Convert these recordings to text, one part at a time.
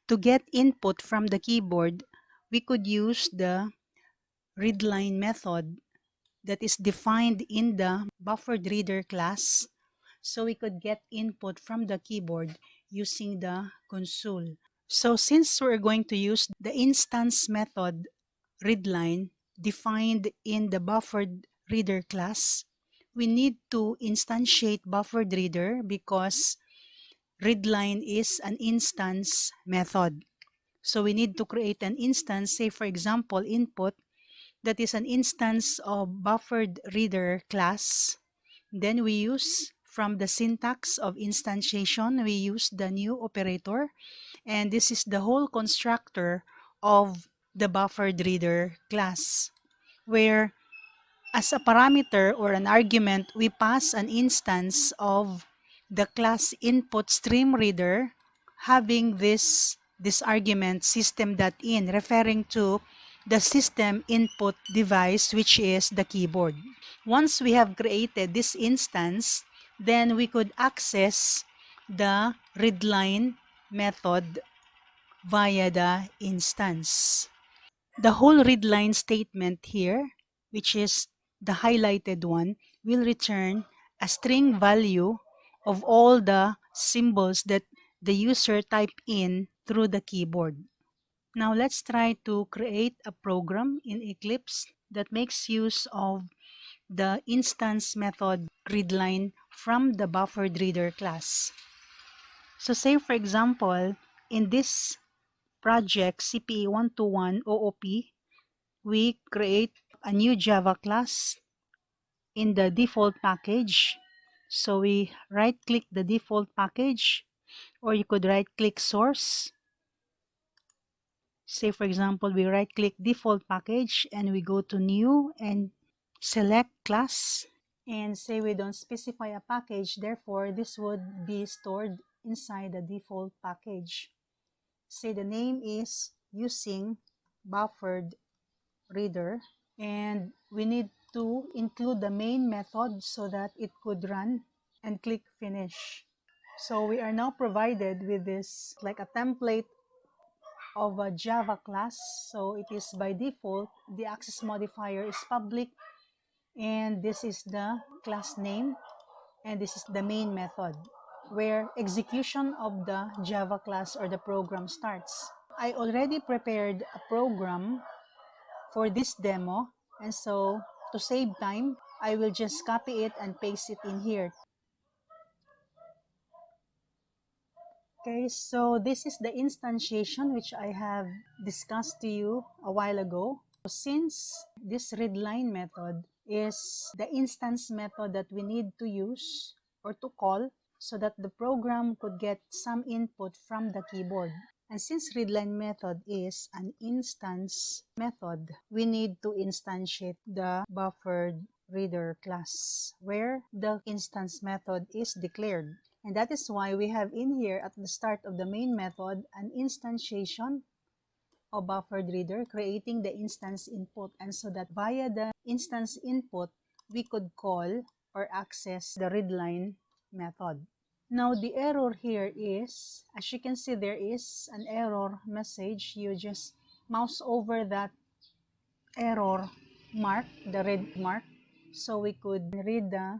To get input from the keyboard, we could use the readline method that is defined in the BufferedReader class. So we could get input from the keyboard using the console. So since we're going to use the instance method readline defined in the BufferedReader class, we need to instantiate BufferedReader because readline is an instance method. So we need to create an instance, say for example input, that is an instance of BufferedReader class. Then we use, from the syntax of instantiation, we use the new operator, and this is the whole constructor of the BufferedReader class, where as a parameter or an argument, we pass an instance of the class input stream reader having this argument system.in, referring to the system input device, which is the keyboard. Once we have created this instance, then we could access the readline method via the instance. The whole readline statement here, which is the highlighted one, will return a string value of all the symbols that the user typed in through the keyboard. Now let's try to create a program in Eclipse that makes use of the instance method readline from the BufferedReader class. So say for example, in this project CPE 121 OOP, we create a new Java class in the default package. So we right click the default package, or you could right click source. Say for example, we right click default package and we go to new and select class, and say we don't specify a package, therefore this would be stored inside the default package. Say the name is using BufferedReader, and we need to include the main method so that it could run, and click finish. So we are now provided with this like a template of a Java class. So it is by default, the access modifier is public, and this is the class name, and this is the main method where execution of the Java class or the program starts. I already prepared a program for this demo, and so to save time, I will just copy it and paste it in here. Okay, so this is the instantiation which I have discussed to you a while ago. Since this readline method is the instance method that we need to use or to call so that the program could get some input from the keyboard. And since readline method is an instance method, we need to instantiate the BufferedReader class where the instance method is declared. And that is why we have in here at the start of the main method an instantiation of BufferedReader, creating the instance input, and so that via the instance input we could call or access the readline method. Now the error here is, as you can see, there is an error message. You just mouse over that error mark, the red mark, so we could read the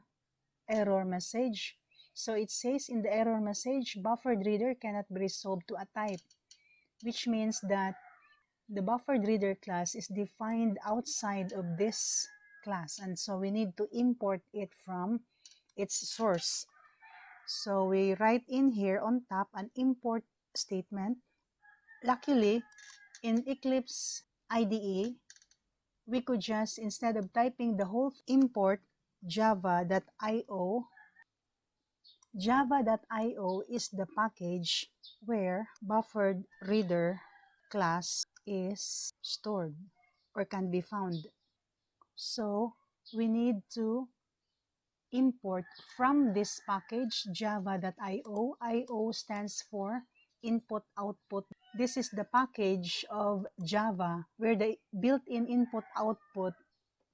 error message. So it says in the error message, BufferedReader cannot be resolved to a type, which means that the BufferedReader class is defined outside of this class, and so we need to import it from its source. So we write in here on top an import statement. Luckily, in Eclipse IDE, we could just, instead of typing the whole import java.io, java.io is the package where BufferedReader class is stored or can be found. So we need to import from this package java.io. IO stands for input output. This is the package of Java where the built-in input output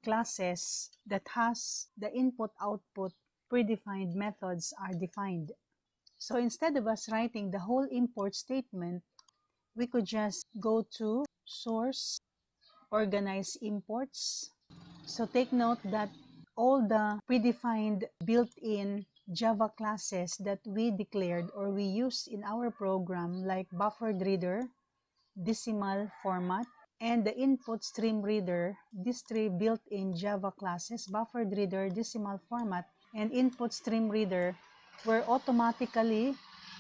classes that has the input output predefined methods are defined. So instead of us writing the whole import statement, we could just go to source, organize imports. So take note that all the predefined built-in Java classes that we declared or we use in our program, like BufferedReader, decimal format, and the input stream reader, these three built-in Java classes, BufferedReader, decimal format, and input stream reader, were automatically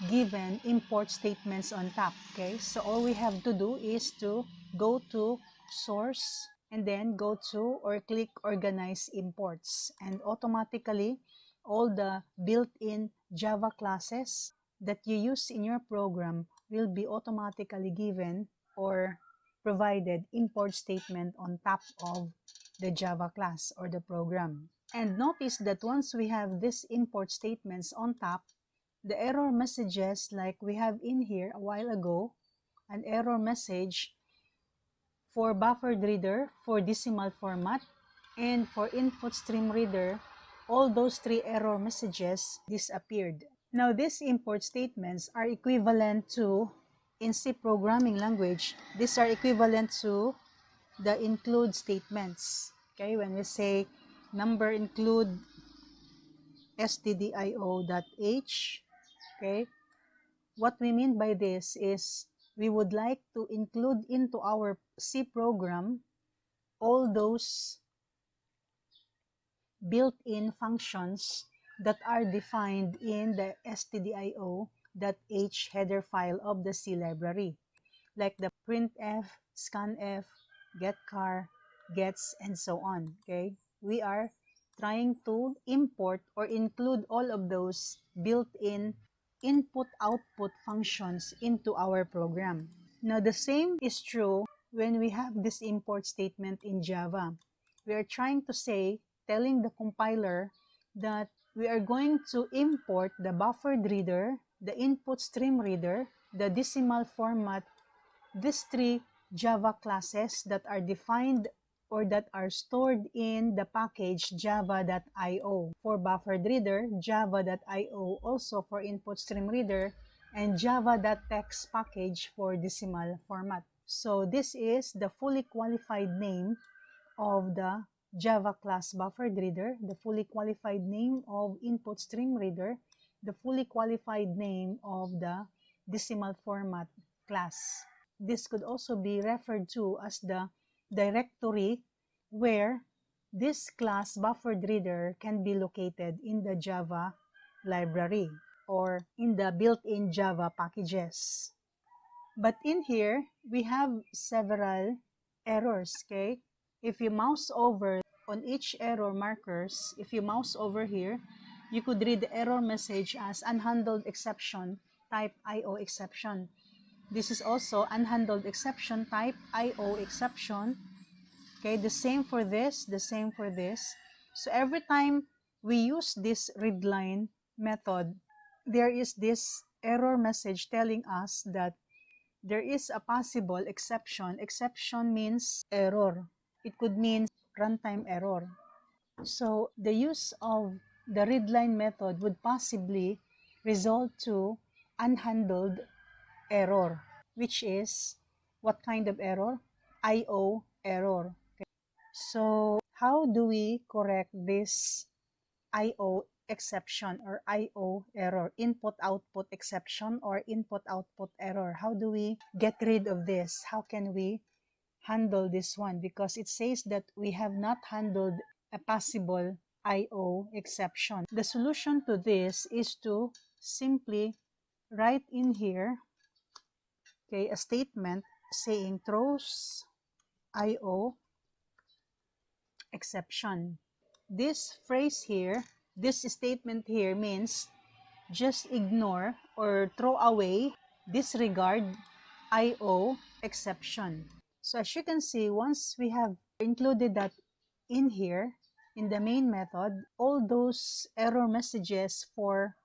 given import statements on top. Okay, so all we have to do is to go to source and then go to or click organize imports, and automatically all the built-in Java classes that you use in your program will be automatically given or provided import statement on top of the Java class or the program. And notice that once we have these import statements on top, the error messages like we have in here a while ago, an error message for BufferedReader for decimal format and for input stream reader, all those three error messages disappeared. Now these import statements are equivalent to, in C programming language, these are equivalent to the include statements. Okay, when we say number include stdio.h, okay, what we mean by this is we would like to include into our C program all those built-in functions that are defined in the stdio.h header file of the C library, like the printf, scanf, getChar, gets, and so on. Okay, we are trying to import or include all of those built-in input-output functions into our program. Now, the same is true when we have this import statement in Java. We are trying to say, telling the compiler that we are going to import the buffered reader, the input stream reader, the decimal format, these three Java classes that are defined or that are stored in the package java.io for buffered reader, java.io also for input stream reader, and java.text package for decimal format. So this is the fully qualified name of the Java class buffered reader, the fully qualified name of input stream reader, the fully qualified name of the decimal format class. This could also be referred to as the directory where this class buffered reader can be located in the Java library or in the built-in Java packages. But in here, we have several errors, okay? If you mouse over on each error markers, if you mouse over here, you could read the error message as unhandled exception type IO exception. This is also unhandled exception type IO exception. Okay, the same for this, the same for this. So every time we use this readline method, there is this error message telling us that there is a possible exception. Exception means error. It could mean runtime error. So the use of the readline method would possibly result to unhandled error, which is what kind of error? IO error. Okay. So how do we correct this IO exception or IO error, input-output exception or input-output error? How do we get rid of this? How can we handle this one? Because it says that we have not handled a possible IO exception. The solution to this is to simply write in here, okay, a statement saying throws IO exception. This phrase here, this statement here means just ignore or throw away, disregard IO exception. So as you can see, once we have included that in here, in the main method, all those error messages for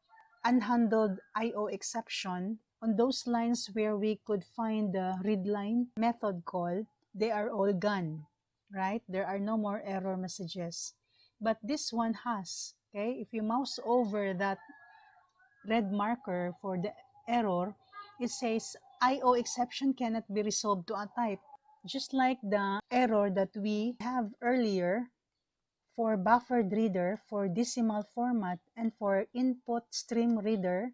unhandled IO exception on those lines where we could find the readline method call, they are all gone, right? There are no more error messages. But this one has, okay? If you mouse over that red marker for the error, it says IO exception cannot be resolved to a type. Just like the error that we have earlier for buffered reader, for decimal format, and for input stream reader,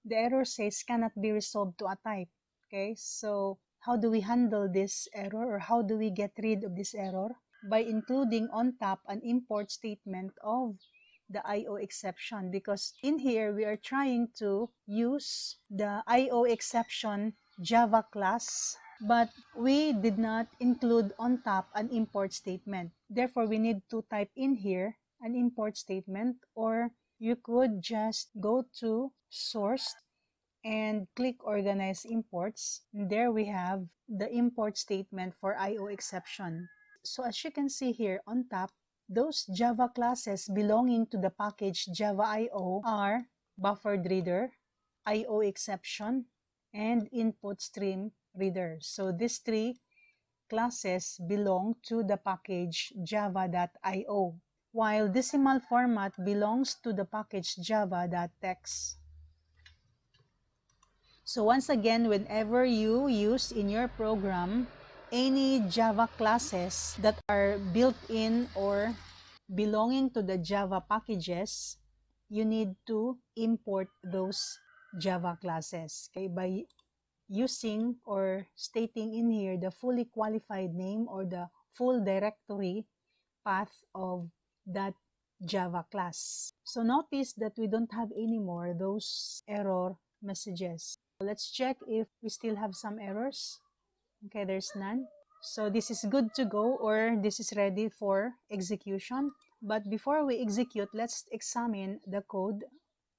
the error says cannot be resolved to a type. Okay, so how do we handle this error, or how do we get rid of this error? By including on top an import statement of the IO exception, because in here we are trying to use the IO exception Java class, but we did not include on top an import statement. Therefore, we need to type in here an import statement, or you could just go to source and click organize imports. And there we have the import statement for IO exception. So as you can see here on top, those Java classes belonging to the package Java IO are buffered reader, IO exception, and input stream reader. So these three classes belong to the package java.io, while decimal format belongs to the package java.text. So once again, whenever you use in your program any Java classes that are built in or belonging to the Java packages, you need to import those Java classes, okay, by using or stating in here the fully qualified name or the full directory path of that Java class. So notice that we don't have any more those error messages. Let's check if we still have some errors. Okay, there's none. So this is good to go, or this is ready for execution. But before we execute, let's examine the code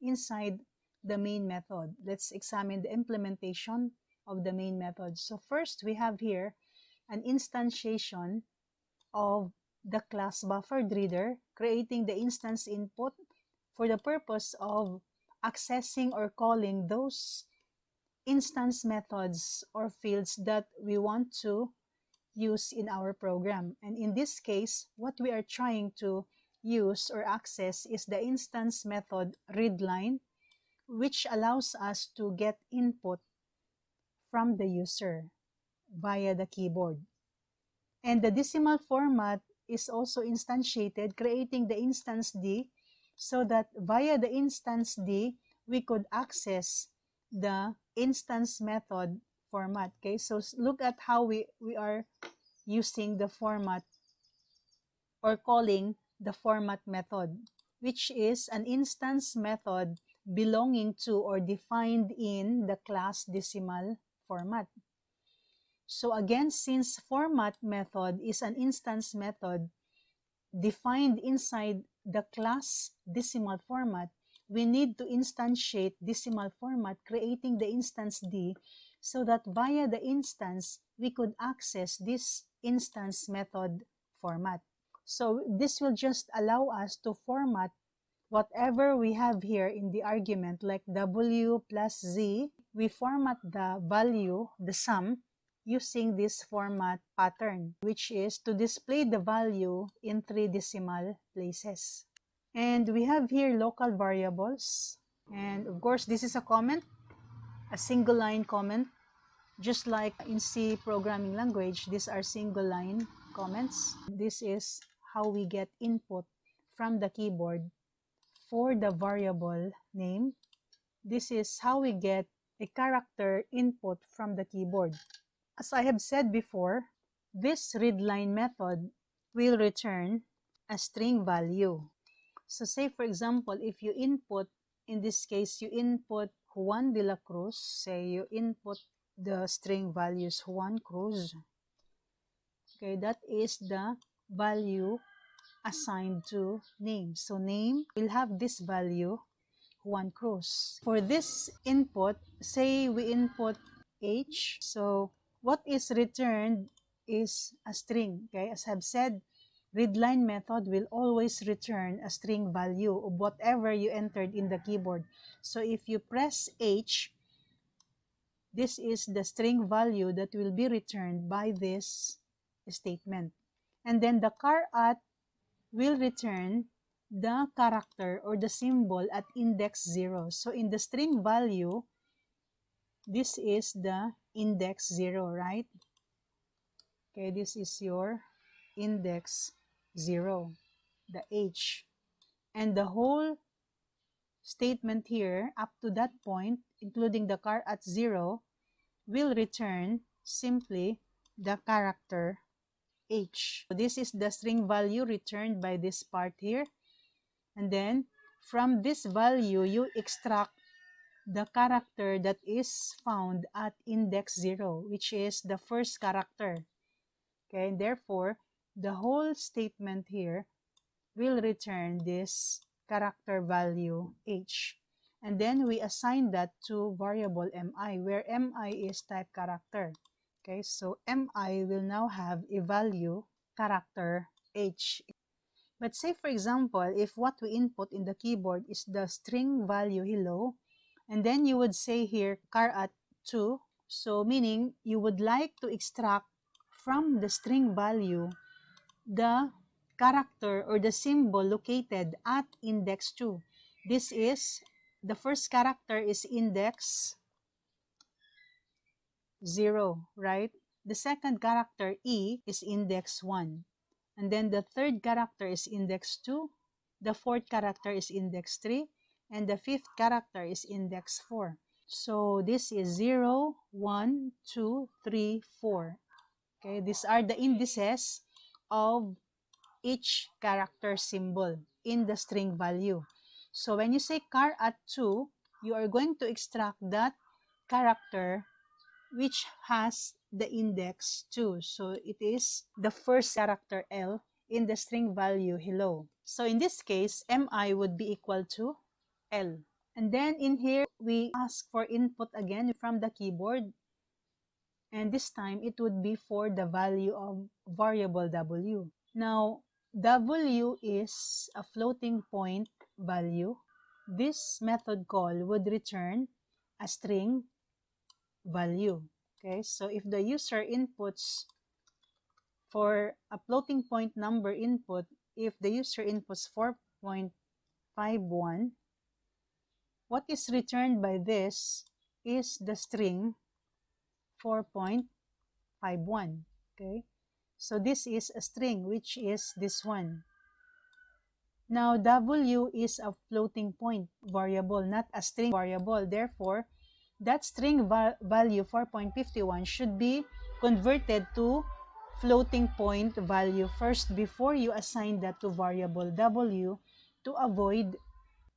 inside the main method. Let's examine the implementation of the main method. So first, we have here an instantiation of the class BufferedReader, creating the instance input for the purpose of accessing or calling those instance methods or fields that we want to use in our program. And in this case, what we are trying to use or access is the instance method readLine, which allows us to get input from the user via the keyboard. And the decimal format is also instantiated, creating the instance D, so that via the instance D, we could access the instance method format. Okay, so look at how we are using the format or calling the format method, which is an instance method belonging to or defined in the class decimal format. So again, since format method is an instance method defined inside the class decimal format, we need to instantiate decimal format, creating the instance D, so that via the instance, we could access this instance method format. So this will just allow us to format whatever we have here in the argument, like W plus Z. We format the value, the sum, using this format pattern, which is to display the value in 3 decimal places. And we have here local variables. And of course, this is a comment, a single line comment. Just like in C programming language, these are single line comments. This is how we get input from the keyboard for the variable name. This is how we get a character input from the keyboard. As I have said before, this readLine method will return a string value. So say for example, if you input, in this case, you input Juan de la Cruz, say you input the string values Juan Cruz. Okay, that is the value assigned to name. So name will have this value, Juan Cruz. For this input, say we input H. So what is returned is a string. Okay, as I've said, readLine method will always return a string value of whatever you entered in the keyboard. So if you press H, this is the string value that will be returned by this statement. And then the char@ will return the character or the symbol at index 0. So in the string value, this is the index 0, right? Okay, this is your index 0, the H. And the whole statement here up to that point, including the car at 0, will return simply the character H. So this is the string value returned by this part here. And then from this value, you extract the character that is found at index 0, which is the first character. Okay, and therefore, the whole statement here will return this character value H. And then we assign that to variable mi, where mi is type character. Okay, so mi will now have a value character H. But say, for example, if what we input in the keyboard is the string value hello, and then you would say here car at 2, so meaning you would like to extract from the string value the character or the symbol located at index 2. This is, the first character is index 0, right? The second character E is index 1. And then the third character is index 2. The fourth character is index 3. And the fifth character is index 4. So this is 0, 1, 2, 3, 4. Okay, these are the indices of each character symbol in the string value. So when you say car at 2, you are going to extract that character which has the index 2. So it is the first character L in the string value hello. So in this case, mi would be equal to L. And then in here, we ask for input again from the keyboard. And this time, it would be for the value of variable W. Now, W is a floating point value. This method call would return a string value. Okay, so if the user inputs for a floating point number input, if the user inputs 4.51, what is returned by this is the string 4.51. Okay, so this is a string, which is this one. Now, W is a floating point variable, not a string variable. Therefore, that string value 4.51 should be converted to floating point value first before you assign that to variable W to avoid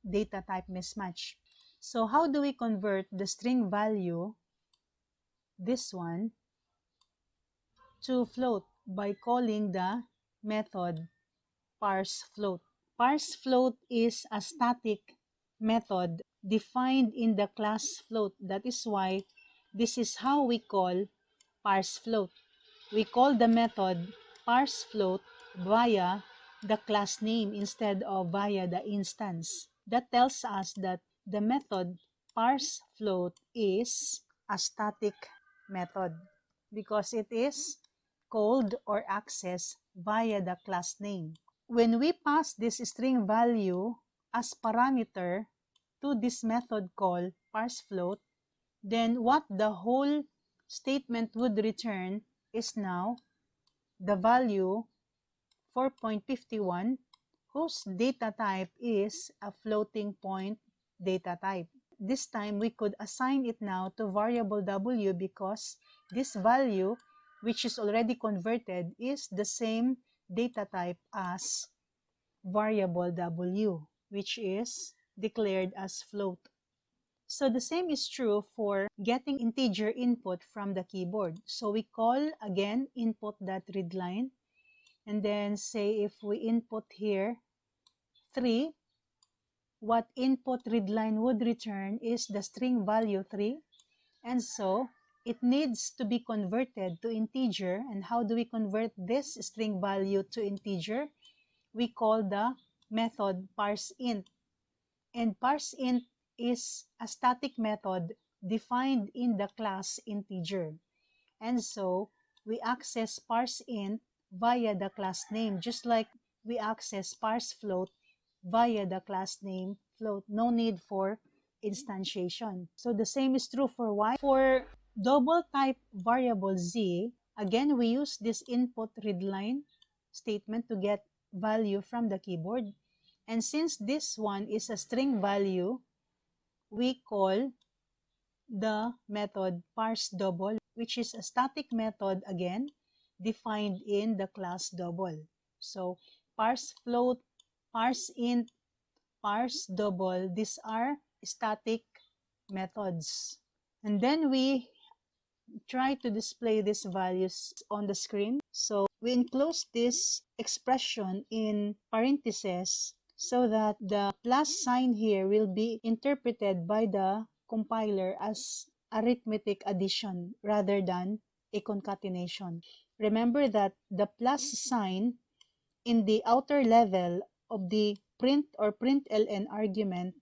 data type mismatch. So how do we convert the string value, this one, to float? By calling the method parseFloat. ParseFloat is a static method defined in the class float. That is why this is how we call parseFloat. We call the method parseFloat via the class name instead of via the instance. That tells us that the method parseFloat is a static method because it is called or accessed via the class name. When we pass this string value as parameter to this method called parseFloat, then what the whole statement would return is now the value 4.51, whose data type is a floating point data type. This time, we could assign it now to variable W because this value, which is already converted, is the same data type as variable W, which is declared as float. So the same is true for getting integer input from the keyboard. So we call again input.readline, and then say if we input here 3, what input readline would return is the string value 3. And so it needs to be converted to integer. And how do we convert this string value to integer? We call the method parseInt. And parseInt is a static method defined in the class integer. And so we access parseInt via the class name, just like we access parseFloat via the class name float. No need for instantiation. So the same is true for y. For double type variable z, again, we use this input readline statement to get value from the keyboard. And since this one is a string value, we call the method parse double, which is a static method again defined in the class double. So parse float, parse int, parse double, these are static methods. And then we try to display these values on the screen. So we enclose this expression in parentheses so that the plus sign here will be interpreted by the compiler as arithmetic addition rather than a concatenation. Remember that the plus sign in the outer level of the print or println argument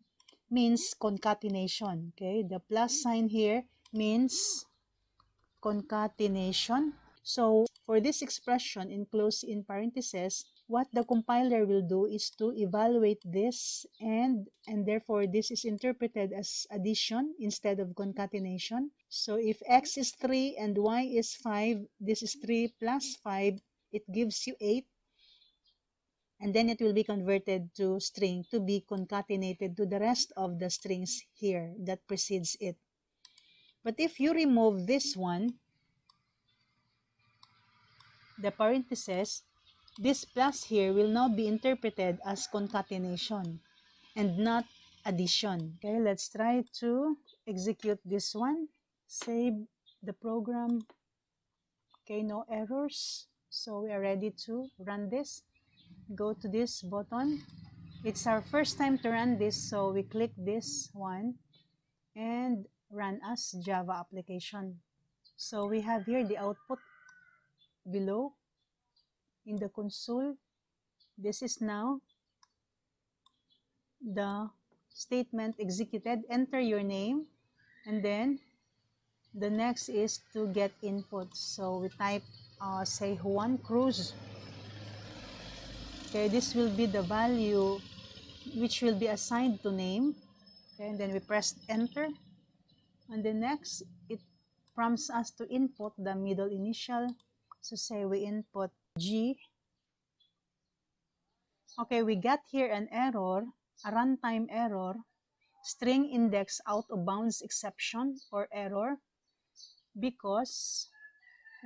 means concatenation. Okay, the plus sign here means concatenation. So for this expression enclosed in parentheses, what the compiler will do is to evaluate this, and therefore this is interpreted as addition instead of concatenation. So if x is 3 and y is 5, this is 3 plus 5, it gives you 8. And then it will be converted to string to be concatenated to the rest of the strings here that precedes it. But if you remove this one, the parentheses, this plus here will now be interpreted as concatenation and not addition. Okay, let's try to execute this one. Save the program. Okay, no errors. So we are ready to run this. Go to this button. It's our first time to run this, so we click this one and run as Java application. So we have here the output below in the console. This is now the statement executed. Enter your name, and then the next is to get input. So we type say Juan Cruz. Okay, this will be the value which will be assigned to name. Okay, and then we press enter, and the next it prompts us to input the middle initial. So say we input G. Okay, we got here an error, a runtime error, string index out of bounds exception or error, because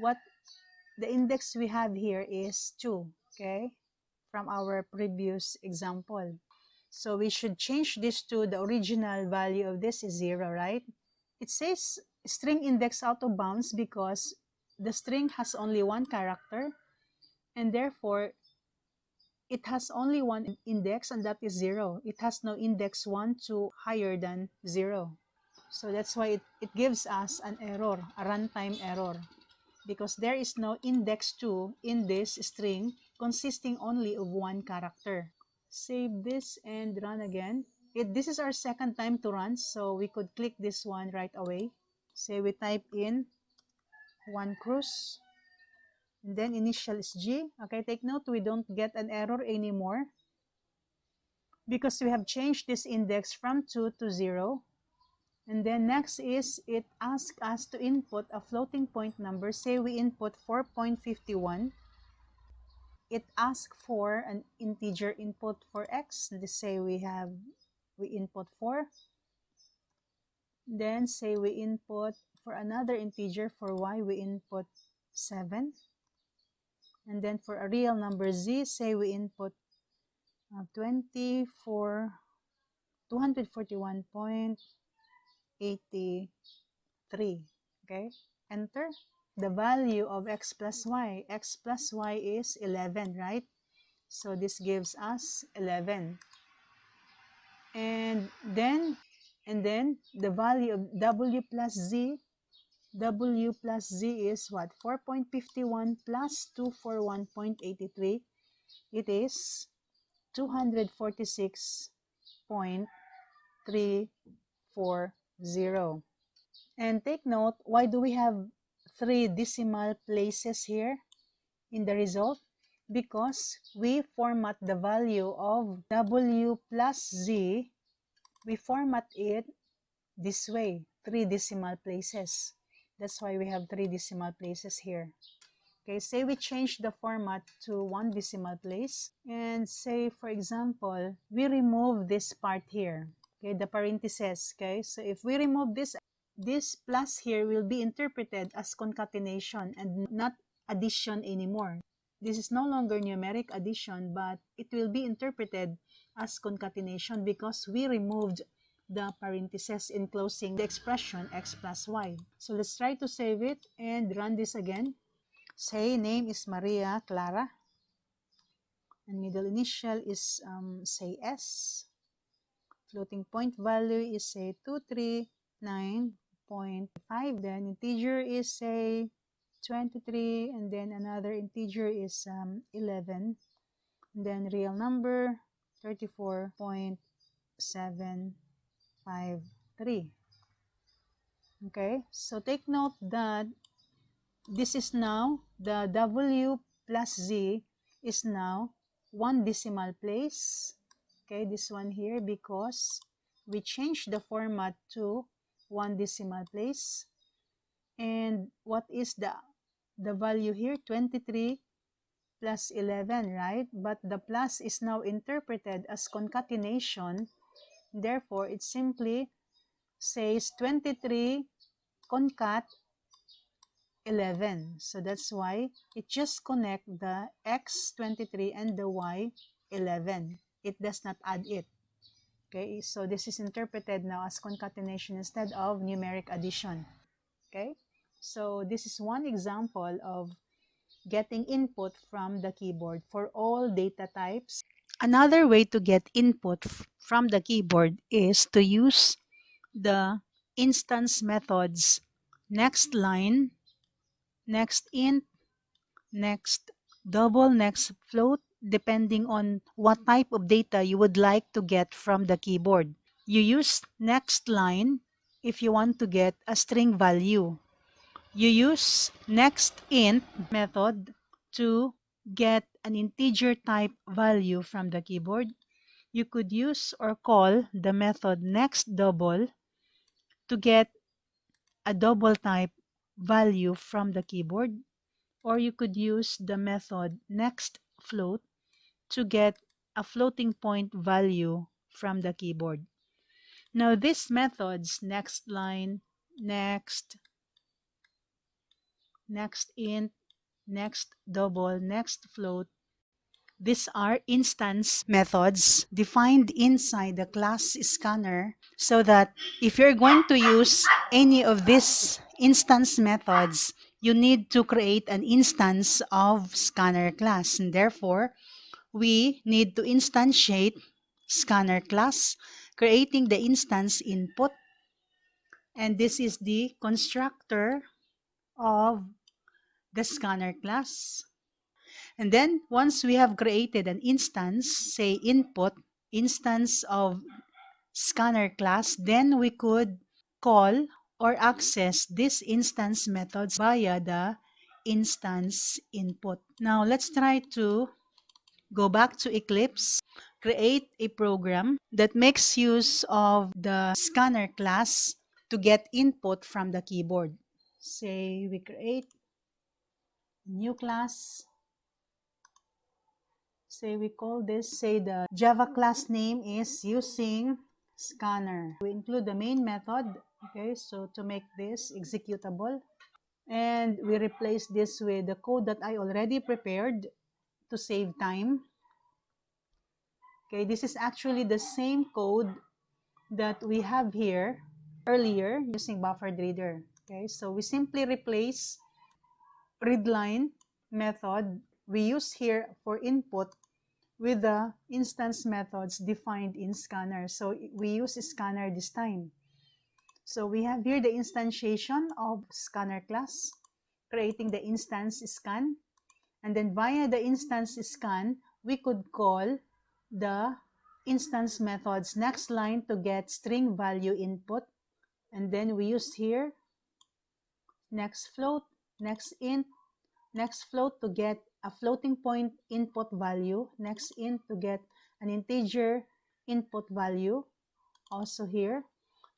what the index we have here is 2, okay, from our previous example. So we should change this to the original value of this is 0, right? It says string index out of bounds because the string has only one character, and therefore it has only one index, and that is 0. It has no index 1 to higher than 0. So that's why it gives us an error, a runtime error, because there is no index 2 in this string consisting only of one character. Save this and run again. This is our second time to run, so we could click this one right away. Say we type in Juan Cruz, and then initial is G. Okay, take note, we don't get an error anymore because we have changed this index from 2 to 0. And then next is it asks us to input a floating point number. Say we input 4.51. It asks for an integer input for x. Let's say we input 4. Then say we input for another integer for y, we input 7. And then for a real number z, say we input 241.83. Okay, enter. The value of x plus y is 11, right? So this gives us 11. And then the value of w plus z is what? 4.51 plus 241.83. It is 246.340. And take note, why do we have 3 decimal places here in the result? Because we format the value of w plus z, we format it this way, 3 decimal places. That's why we have 3 decimal places here. Okay, say we change the format to 1 decimal place, and say, for example, we remove this part here, okay, the parentheses. Okay, so if we remove this plus here will be interpreted as concatenation and not addition anymore. This is no longer numeric addition, but it will be interpreted as concatenation because we removed the parentheses enclosing the expression x plus y. So let's try to save it and run this again. Say name is Maria Clara, and middle initial is say S. Floating point value is say 239.5. Then integer is say 23, and then another integer is 11. And then real number 34.753. Okay, so take note that this is now the W plus Z is now 1 decimal place. Okay, this one here, because we changed the format to 1 decimal place. And what is the value here? 23 plus 11, right? But the plus is now interpreted as concatenation. Therefore, it simply says 23 concat 11. So that's why it just connect the x23 and the y11. It does not add it. Okay, so this is interpreted now as concatenation instead of numeric addition. Okay, so this is one example of getting input from the keyboard for all data types. Another way to get input from the keyboard is to use the instance methods next line, next int, next double, next float, depending on what type of data you would like to get from the keyboard. You use next line if you want to get a string value. You use next int method to get an integer type value from the keyboard. You could use or call the method next double to get a double type value from the keyboard, or you could use the method next float to get a floating point value from the keyboard. Now these methods, next line, next int, next double, next float, these are instance methods defined inside the class scanner, so that if you're going to use any of these instance methods, you need to create an instance of scanner class, and therefore we need to instantiate scanner class, creating the instance input, and this is the constructor of the scanner class. And then once we have created an instance, say input, instance of scanner class, then we could call or access this instance methods via the instance input. Now let's try to go back to Eclipse, create a program that makes use of the scanner class to get input from the keyboard. Say we create a new class. Say we call this, say the Java class name is using scanner. We include the main method, okay, so to make this executable. And we replace this with the code that I already prepared to save time. Okay, this is actually the same code that we have here earlier using BufferedReader. Okay, so we simply replace readline method we use here for input with the instance methods defined in scanner. So we use scanner this time. So we have here the instantiation of scanner class, creating the instance scan, and then via the instance scan, we could call the instance methods next line to get string value input, and then we use here next float, next int, next float to get a floating point input value, next int to get an integer input value, also here.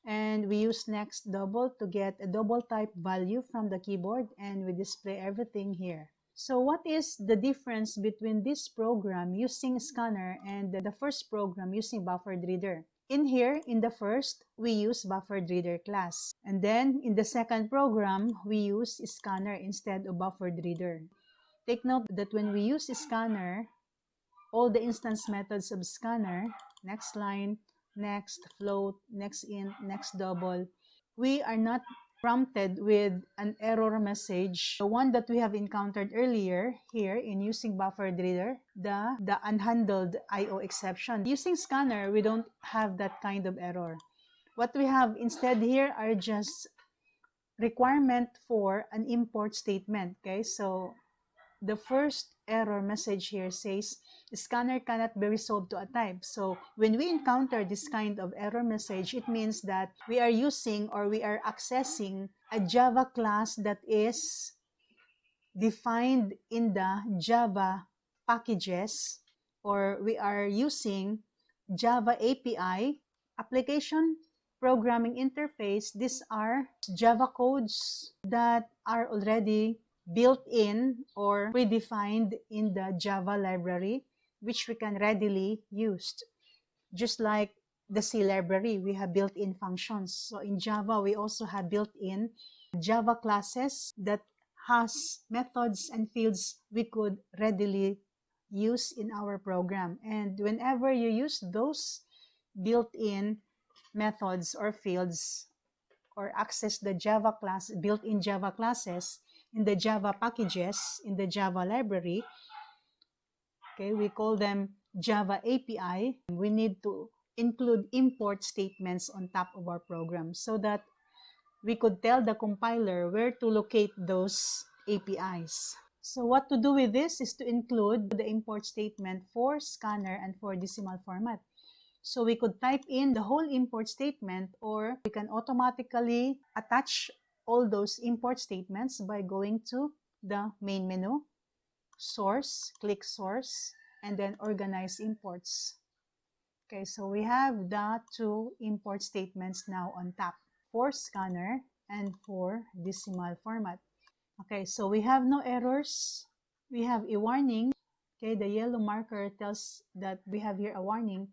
And we use next double to get a double type value from the keyboard, and we display everything here. So what is the difference between this program using scanner and the first program using BufferedReader? In here, in the first, we use BufferedReader class. And then in the second program, we use scanner instead of BufferedReader. Take note that when we use scanner, all the instance methods of scanner, next line, next float, next int, next double, we are not prompted with an error message, the one that we have encountered earlier here in using BufferedReader, the unhandled IO exception. Using scanner, we don't have that kind of error. What we have instead here are just requirement for an import statement. Okay, so the first error message here says scanner cannot be resolved to a type. So when we encounter this kind of error message, it means that we are using or we are accessing a Java class that is defined in the Java packages, or we are using Java API, application programming interface. These are Java codes that are already built in or predefined in the Java library, which we can readily use. Just like the C library, we have built-in functions. So in Java, we also have built-in Java classes that has methods and fields we could readily use in our program. And whenever you use those built-in methods or fields or access the Java class, built-in Java classes in the Java packages in the Java library, okay, we call them Java API. We need to include import statements on top of our program so that we could tell the compiler where to locate those APIs. So what to do with this is to include the import statement for scanner and for decimal format. So we could type in the whole import statement, or we can automatically attach all those import statements by going to the main menu, source, click source, and then organize imports. Okay, so we have the two import statements now on top for scanner and for decimal format. Okay, so we have no errors. We have a warning. Okay, the yellow marker tells that we have here a warning,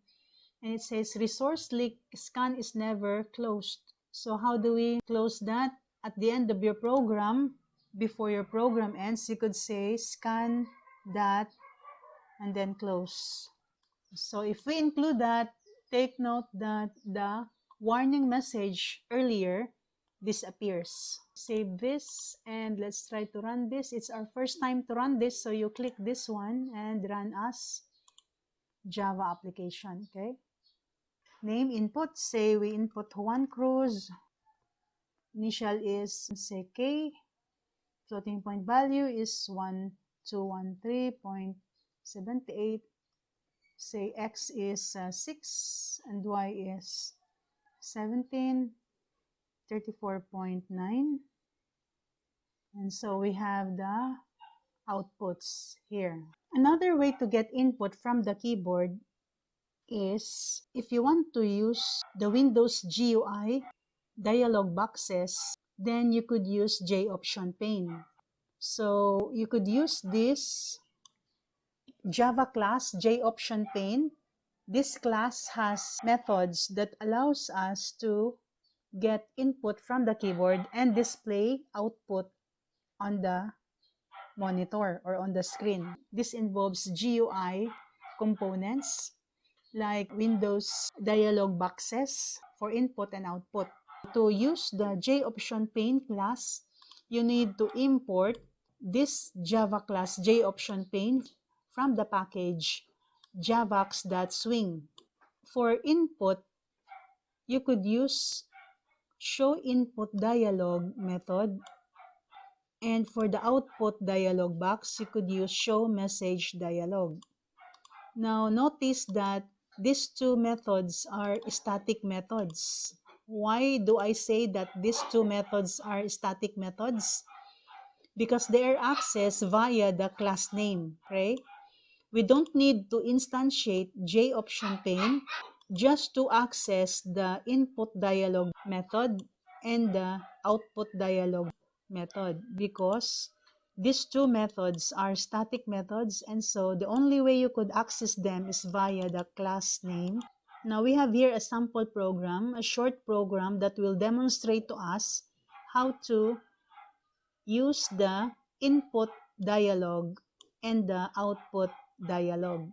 and it says resource leak scan is never closed. So how do we close that? At the end of your program, before your program ends, you could say scan that and then close. So if we include that, take note that the warning message earlier disappears. Save this and let's try to run this. It's our first time to run this, so you click this one and run as Java application. Okay. Name input, say we input Juan Cruz. Initial is say K. Floating point value is 1213.78. Say X is 6 and Y is 17, 34.9. And so we have the outputs here. Another way to get input from the keyboard is if you want to use the Windows GUI dialog boxes, then you could use JOptionPane. So you could use this Java class JOptionPane. This class has methods that allows us to get input from the keyboard and display output on the monitor or on the screen. This involves GUI components like Windows dialog boxes for input and output. To use the JOptionPane class, you need to import this Java class JOptionPane from the package javax.swing. For input, you could use show input dialog method, and for the output dialog box, you could use show message dialog. Now notice that these two methods are static methods. Why do I say that these two methods are static methods? Because they are accessed via the class name, okay? We don't need to instantiate JOptionPane just to access the input dialog method and the output dialog method, because these two methods are static methods, and so the only way you could access them is via the class name. Now we have here a sample program, a short program that will demonstrate to us how to use the input dialog and the output dialog.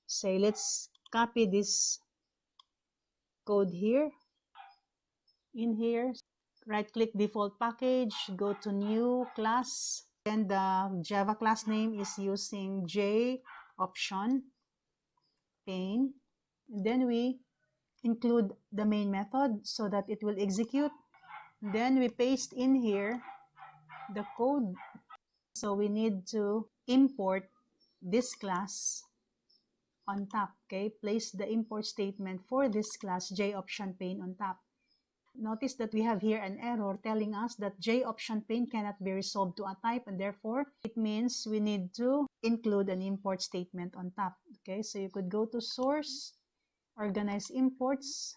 So let's copy this code here. In here, right click default package, go to new class, then the Java class name is using JOptionPane, and then we include the main method so that it will execute. Then we paste in here the code. So we need to import this class on top. Okay, place the import statement for this class JOptionPane on top. Notice that we have here an error telling us that JOptionPane cannot be resolved to a type, and therefore it means we need to include an import statement on top. Okay, so you could go to source, organize imports,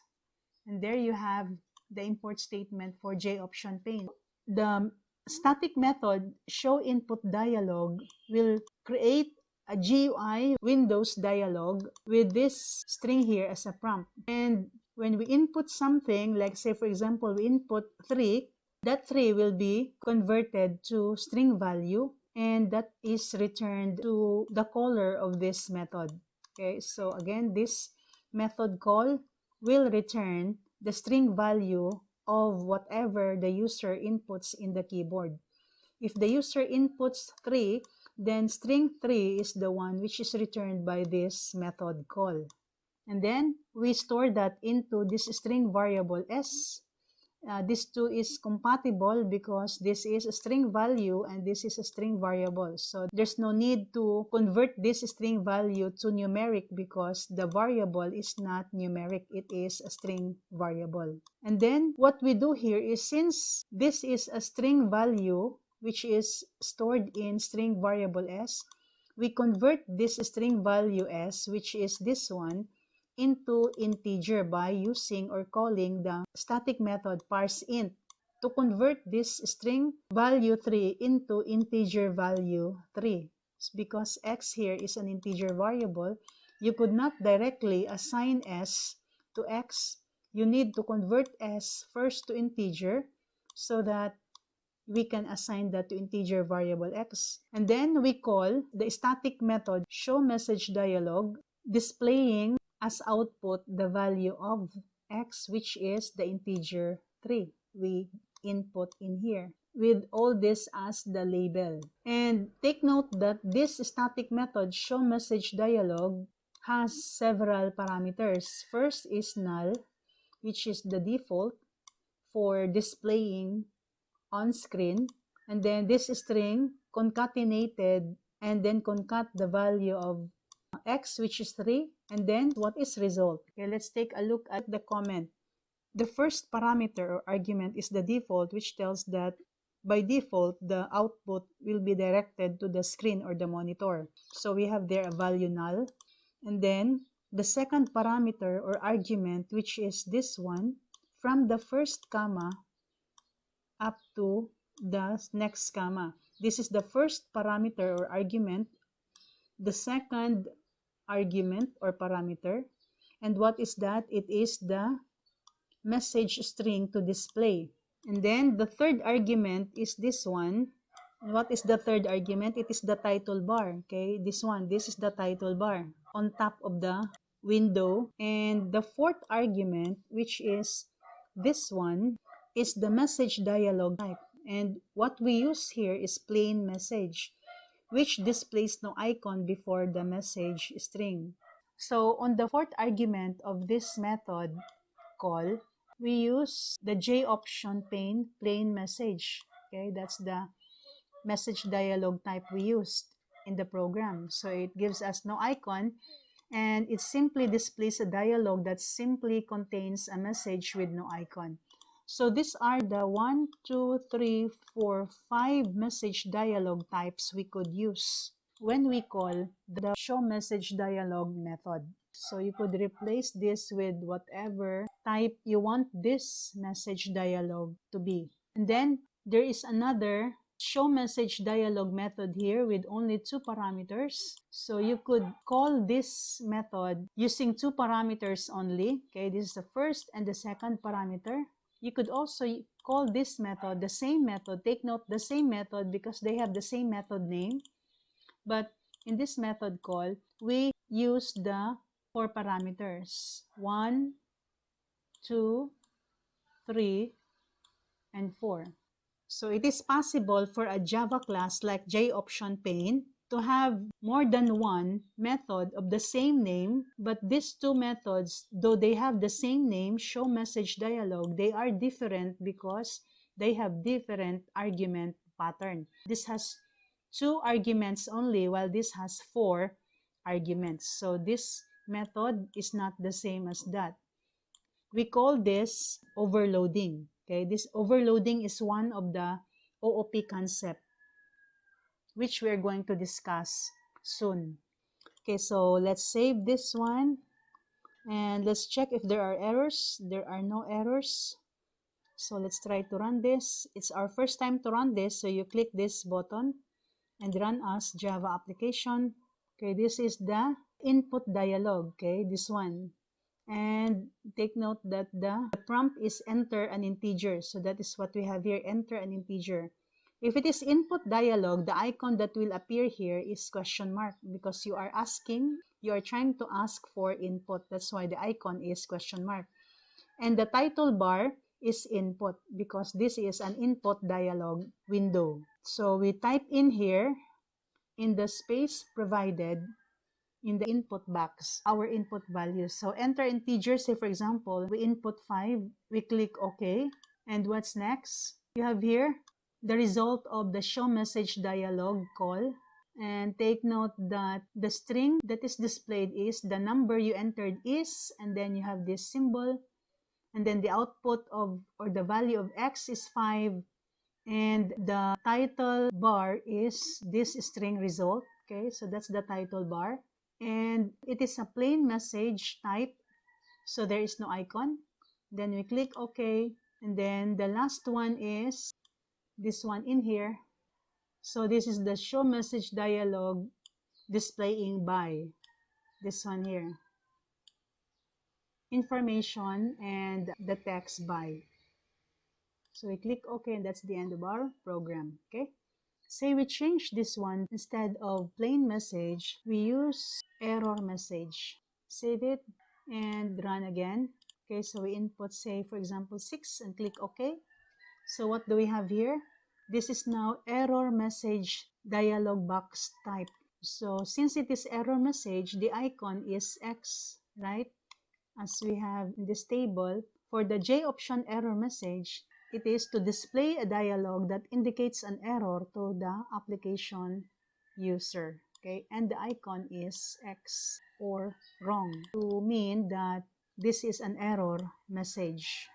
and there you have the import statement for JOptionPane. The static method showInputDialog will create a GUI Windows dialog with this string here as a prompt. And when we input something, like say for example, we input 3, that 3 will be converted to string value, and that is returned to the caller of this method. Okay, so again, this method call will return the string value of whatever the user inputs in the keyboard. If the user inputs 3, then string 3 is the one which is returned by this method call. And then we store that into this string variable s. This two is compatible because this is a string value and this is a string variable. So there's no need to convert this string value to numeric because the variable is not numeric. It is a string variable. And then what we do here is, since this is a string value which is stored in string variable s, we convert this string value s, which is this one, into integer by using or calling the static method parseInt to convert this string value 3 into integer value 3. Because x here is an integer variable, you could not directly assign s to x. You need to convert s first to integer so that we can assign that to integer variable x. And then we call the static method showMessageDialog, displaying as output the value of x, which is the integer 3 we input in here, with all this as the label. And take note that this static method showMessageDialog has several parameters. First is null, which is the default for displaying on screen, and then this string concatenated and then concat the value of x, which is 3, and then what is result. Okay, let's take a look at the comment. The first parameter or argument is the default, which tells that by default the output will be directed to the screen or the monitor. So we have there a value null. And then the second parameter or argument, which is this one, from the first comma up to the next comma. This is the first parameter or argument. The second argument or parameter. And what is that? It is the message string to display. And then the third argument is this one. And what is the third argument? It is the title bar. Okay, this one. This is the title bar on top of the window. And the fourth argument, which is this one, is the message dialog type. And what we use here is plain message, which displays no icon before the message string. So on the fourth argument of this method call, we use the JOptionPane plain message. Okay, that's the message dialog type we used in the program. So it gives us no icon, and it simply displays a dialog that simply contains a message with no icon. So these are the 1, 2, 3, 4, 5 message dialog types we could use when we call the showMessageDialog method. So you could replace this with whatever type you want this message dialog to be. And then there is another show message dialog method here with only 2 parameters. So you could call this method using 2 parameters only. Okay, this is the first and the second parameter. You could also call this method the same method. Take note, the same method, because they have the same method name. But in this method call, we use the 4 parameters: 1, 2, 3, and 4. So it is possible for a Java class like JOptionPane to have more than one method of the same name, but these 2 methods, though they have the same name, show message dialog, they are different because they have different argument pattern. This has 2 arguments only, while this has 4 arguments. So this method is not the same as that. We call this overloading. Okay, this overloading is one of the OOP concept, which we're going to discuss soon. Okay, so let's save this one and let's check if there are errors. There are no errors. So let's try to run this. It's our first time to run this, so you click this button and run as Java application. Okay, this is the input dialog. Okay, this one. And take note that the prompt is enter an integer. So that is what we have here, enter an integer. If it is input dialog, the icon that will appear here is question mark, because you are trying to ask for input. That's why the icon is question mark. And the title bar is input, because this is an input dialog window. So we type in here in the space provided in the input box our input values. So enter integer, say for example, we input 5, we click OK. And what's next? You have here the result of the show message dialog call. And take note that the string that is displayed is the number you entered is, and then you have this symbol, and then the output of, or the value of x is 5, and the title bar is this string result. Okay, so that's the title bar. And it is a plain message type, so there is no icon. Then we click OK, and then the last one is this one in here. So this is the show message dialog displaying by this one here, information and the text by. So we click OK, and that's the end of our program. Okay, say we change this one, instead of plain message, we use error message. Save it and run again. Okay, so we input, say for example 6, and click OK. So what do we have here? This is now error message dialog box type. So since it is error message, the icon is X, right? As we have in this table, for the JOption error message, it is to display a dialog that indicates an error to the application user. Okay, and the icon is X or wrong, to mean that this is an error message.